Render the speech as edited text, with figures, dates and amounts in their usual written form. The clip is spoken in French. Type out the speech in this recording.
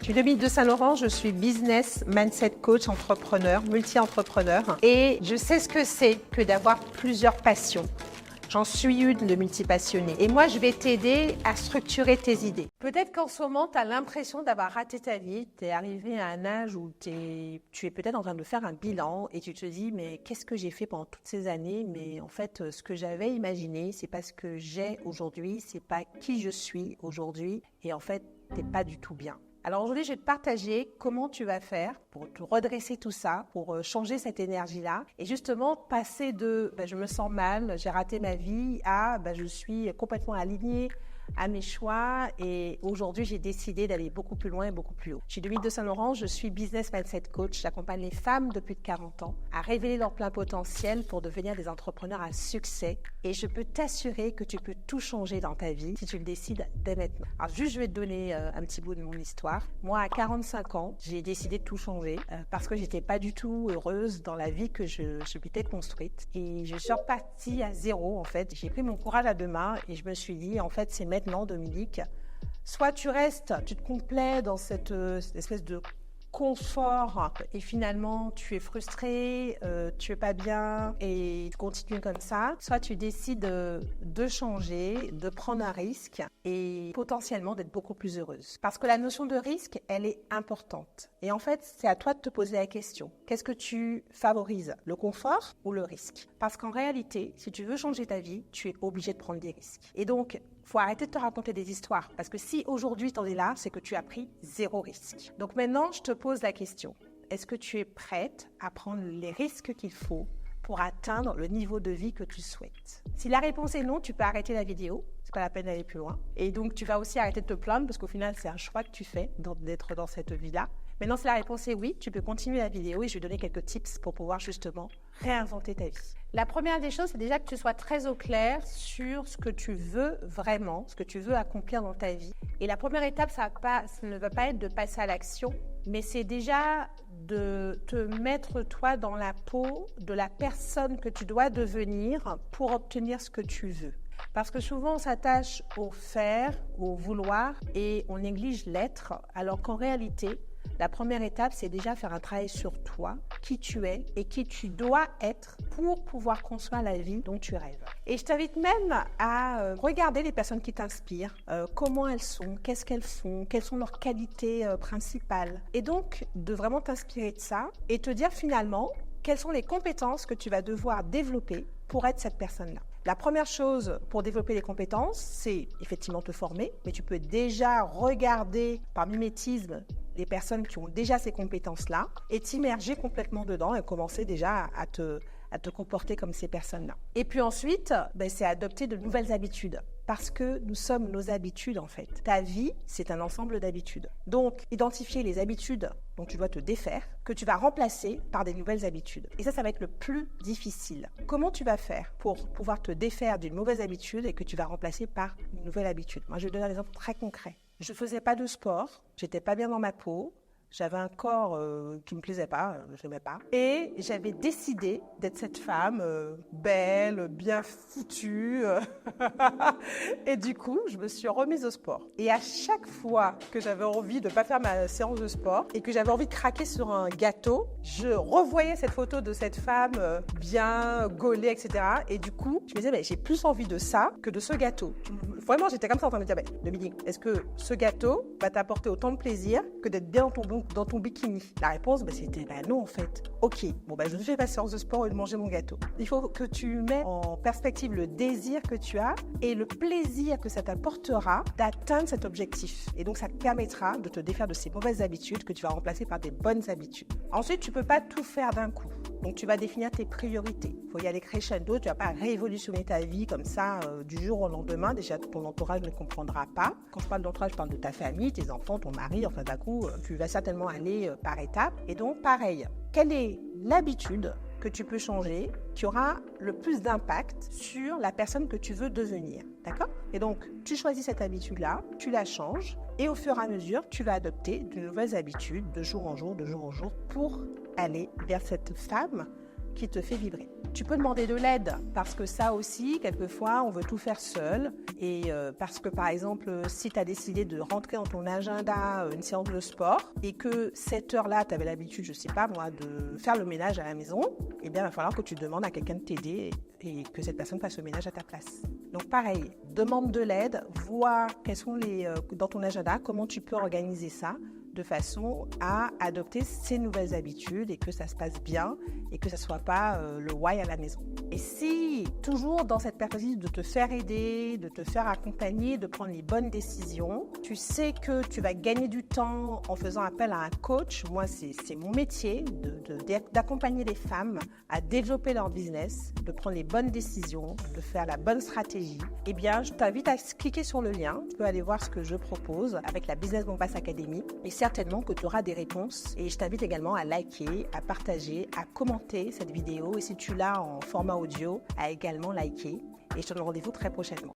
Je suis Dominique de Saint-Laurent, je suis business mindset coach, entrepreneur, multi-entrepreneur et je sais ce que c'est que d'avoir plusieurs passions. J'en suis une de multipassionnée et moi je vais t'aider à structurer tes idées. Peut-être qu'en ce moment tu as l'impression d'avoir raté ta vie, tu es arrivé à un âge où tu es peut-être en train de faire un bilan et tu te dis mais qu'est-ce que j'ai fait pendant toutes ces années, mais en fait ce que j'avais imaginé c'est pas ce que j'ai aujourd'hui, c'est pas qui je suis aujourd'hui et en fait t'es pas du tout bien. Alors aujourd'hui, je vais te partager comment tu vas faire pour te redresser tout ça, pour changer cette énergie-là et justement passer de je me sens mal, j'ai raté ma vie à je suis complètement alignée à mes choix et aujourd'hui, j'ai décidé d'aller beaucoup plus loin et beaucoup plus haut. Je suis Dominique de Saint-Laurent, je suis business mindset coach. J'accompagne les femmes de plus de 40 ans à révéler leur plein potentiel pour devenir des entrepreneurs à succès et je peux t'assurer que tu peux tout changer dans ta vie si tu le décides dès maintenant. Alors juste, je vais te donner un petit bout de mon histoire. Moi, à 45 ans, j'ai décidé de tout changer parce que j'étais pas du tout heureuse dans la vie que je m'étais construite et je suis repartie à zéro en fait. J'ai pris mon courage à deux mains et je me suis dit en fait, c'est maintenant, Dominique, soit tu restes, tu te complais dans cette espèce de confort et finalement tu es frustré, tu es pas bien et tu continues comme ça, soit tu décides de changer, de prendre un risque et potentiellement d'être beaucoup plus heureuse. Parce que la notion de risque, elle est importante. Et en fait, c'est à toi de te poser la question. Qu'est-ce que tu favorises, le confort ou le risque? Parce qu'en réalité, si tu veux changer ta vie, tu es obligé de prendre des risques. Et donc, faut arrêter de te raconter des histoires. Parce que si aujourd'hui tu en es là, c'est que tu as pris zéro risque. Donc maintenant, je te pose la question. Est-ce que tu es prête à prendre les risques qu'il faut pour atteindre le niveau de vie que tu souhaites? Si la réponse est non, tu peux arrêter la vidéo. C'est pas la peine d'aller plus loin. Et donc, tu vas aussi arrêter de te plaindre parce qu'au final, c'est un choix que tu fais d'être dans cette vie-là. Maintenant, si la réponse est oui, tu peux continuer la vidéo et je vais donner quelques tips pour pouvoir justement réinventer ta vie. La première des choses, c'est déjà que tu sois très au clair sur ce que tu veux vraiment, ce que tu veux accomplir dans ta vie. Et la première étape, ça ne va pas être de passer à l'action, mais c'est déjà de te mettre toi dans la peau de la personne que tu dois devenir pour obtenir ce que tu veux. Parce que souvent, on s'attache au faire, au vouloir et on néglige l'être, alors qu'en réalité, la première étape, c'est déjà faire un travail sur toi, qui tu es et qui tu dois être pour pouvoir construire la vie dont tu rêves. Et je t'invite même à regarder les personnes qui t'inspirent, comment elles sont, qu'est-ce qu'elles font, quelles sont leurs qualités principales. Et donc, de vraiment t'inspirer de ça et te dire finalement quelles sont les compétences que tu vas devoir développer pour être cette personne-là. La première chose pour développer les compétences, c'est effectivement te former, mais tu peux déjà regarder par mimétisme les personnes qui ont déjà ces compétences-là et t'immerger complètement dedans et commencer déjà à te comporter comme ces personnes-là. Et puis ensuite, c'est adopter de nouvelles habitudes parce que nous sommes nos habitudes en fait. Ta vie, c'est un ensemble d'habitudes. Donc, identifier les habitudes dont tu dois te défaire, que tu vas remplacer par des nouvelles habitudes. Et ça va être le plus difficile. Comment tu vas faire pour pouvoir te défaire d'une mauvaise habitude et que tu vas remplacer par une nouvelle habitude? Moi, je vais te donner un exemple très concret. Je ne faisais pas de sport, j'étais pas bien dans ma peau, j'avais un corps qui ne me plaisait pas, je n'aimais pas. Et j'avais décidé d'être cette femme belle, bien foutue. Et du coup, je me suis remise au sport. Et à chaque fois que j'avais envie de ne pas faire ma séance de sport et que j'avais envie de craquer sur un gâteau, je revoyais cette photo de cette femme bien gaulée, etc. Et du coup, je me disais, j'ai plus envie de ça que de ce gâteau. Vraiment, j'étais comme ça en train de me dire, Dominique, est-ce que ce gâteau va t'apporter autant de plaisir que d'être bien dans ton bikini? La réponse, c'était non en fait. Ok, je fais ma séance de sport et de manger mon gâteau. Il faut que tu mets en perspective le désir que tu as et le plaisir que ça t'apportera d'atteindre cet objectif. Et donc, ça te permettra de te défaire de ces mauvaises habitudes que tu vas remplacer par des bonnes habitudes. Ensuite, tu ne peux pas tout faire d'un coup. Donc, tu vas définir tes priorités. Il faut y aller crescendo. Tu ne vas pas révolutionner ta vie comme ça du jour au lendemain. Déjà, ton entourage ne comprendra pas. Quand je parle d'entourage, je parle de ta famille, tes enfants, ton mari. Enfin, d'un coup, tu vas certainement aller par étapes. Et donc, pareil, quelle est l'habitude que tu peux changer qui aura le plus d'impact sur la personne que tu veux devenir? D'accord? Et donc, tu choisis cette habitude-là, tu la changes et au fur et à mesure, tu vas adopter de nouvelles habitudes de jour en jour, pour aller vers cette femme qui te fait vibrer. Tu peux demander de l'aide parce que ça aussi, quelquefois, on veut tout faire seul. Et parce que, par exemple, si tu as décidé de rentrer dans ton agenda une séance de sport et que cette heure-là, tu avais l'habitude, je sais pas moi, de faire le ménage à la maison, eh bien, il va falloir que tu demandes à quelqu'un de t'aider et que cette personne fasse le ménage à ta place. Donc pareil, demande de l'aide, vois quels sont dans ton agenda, comment tu peux organiser ça de façon à adopter ces nouvelles habitudes et que ça se passe bien et que ça ne soit pas le why à la maison. Et si, toujours dans cette perspective de te faire aider, de te faire accompagner, de prendre les bonnes décisions, tu sais que tu vas gagner du temps en faisant appel à un coach. Moi, c'est mon métier d'accompagner les femmes à développer leur business, de prendre les bonnes décisions, de faire la bonne stratégie. Eh bien, je t'invite à cliquer sur le lien. Tu peux aller voir ce que je propose avec la Business Bombass Academy. Et certainement que tu auras des réponses. Et je t'invite également à liker, à partager, à commenter cette vidéo. Et si tu l'as en format audio, à également liker. Et je te donne rendez-vous très prochainement.